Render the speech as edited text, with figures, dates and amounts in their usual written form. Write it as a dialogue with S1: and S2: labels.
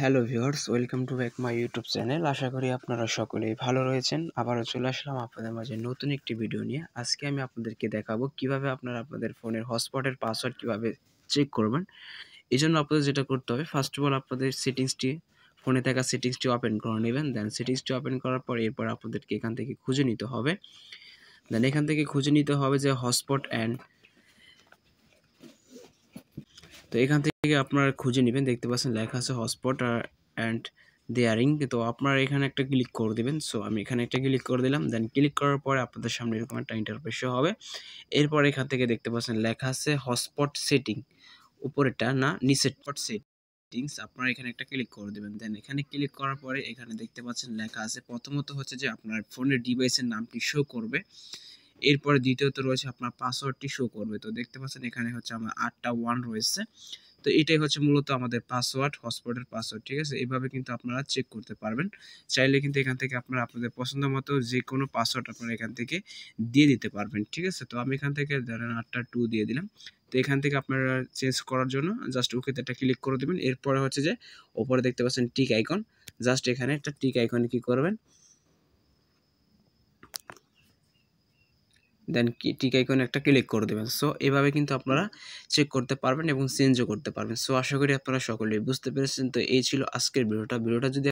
S1: Hello viewers, welcome to back my YouTube channel. আশা করি আপনারা সকলেই ভালো রয়েছেন। আবারও চলে আসলাম আপনাদের মাঝে নতুন একটি ভিডিও নিয়ে। আজকে আমি আপনাদেরকে দেখাবো কিভাবে আপনারা আপনাদের ফোনের হটস্পটের পাসওয়ার্ড কিভাবে চেক করবেন। এজন্য আপনাদের যেটা করতে হবে, ফার্স্ট অফ অল আপনাদের ফোনে থাকা সেটিংসটি ওপেন করে নেবেন। দেন সেটিংসটি ওপেন করার পর এরপর আপনাদেরকে এখান থেকে খুঁজে নিতে হবে। দেন এখান থেকে খুঁজে নিতে হবে যে হটস্পট অ্যান্ড, তো এখান থেকে আপনারা খুঁজে নেবেন। দেখতে পাচ্ছেন লেখা আছে হটস্পট অ্যান্ড দেয়ারিং। তো আপনারা এখানে একটা ক্লিক করে দেবেন। সো আমি এখানে একটা ক্লিক করে দিলাম। দেন ক্লিক করার পরে আপনাদের সামনে এরকম একটা ইন্টারফেস শো হবে। এরপর এখান থেকে দেখতে পাচ্ছেন লেখা আছে হটস্পট সেটিং, উপরেরটা না নিচের সেটিংস, আপনারা এখানে একটা ক্লিক করে দেবেন। দেন এখানে ক্লিক করার পরে এখানে দেখতে পাচ্ছেন লেখা আছে, প্রথমত হচ্ছে যে আপনার ফোনের ডিভাইসের নামটি শো করবে। এরপরে দ্বিতীয়ত রয়েছে আপনার পাসওয়ার্ডটি শো করবে। তো দেখতে পাচ্ছেন এখানে হচ্ছে আমার 8টা 1 রয়েছে। তো এটাই হচ্ছে মূলত আমাদের পাসওয়ার্ড, হটস্পটের পাসওয়ার্ড। ঠিক আছে, এইভাবে কিন্তু আপনারা চেক করতে পারবেন। চাইলে কিন্তু এখান থেকে আপনারা আপনাদের পছন্দ মতো যে কোনো পাসওয়ার্ড আপনারা এখান থেকে দিয়ে দিতে পারবেন। ঠিক আছে, তো আমি এখান থেকে ধরেন 8টা 2 দিয়ে দিলাম। তো এখান থেকে আপনারা চেঞ্জ করার জন্য জাস্ট ওকেতে একটা ক্লিক করে দেবেন। এরপরে হচ্ছে যে ওপরে দেখতে পাচ্ছেন টিক আইকন, জাস্ট এখানে একটা টিক আইকনে কি করবেন, দেন টিক আইকনে একটা ক্লিক করে দেবেন। সো এভাবে কিন্তু আপনারা চেক করতে পারবেন এবং চেঞ্জও করতে পারবেন। সো আশা করি আপনারা সকলেই বুঝতে পেরেছেন। তো এই ছিল আজকের ভিডিওটা। যদি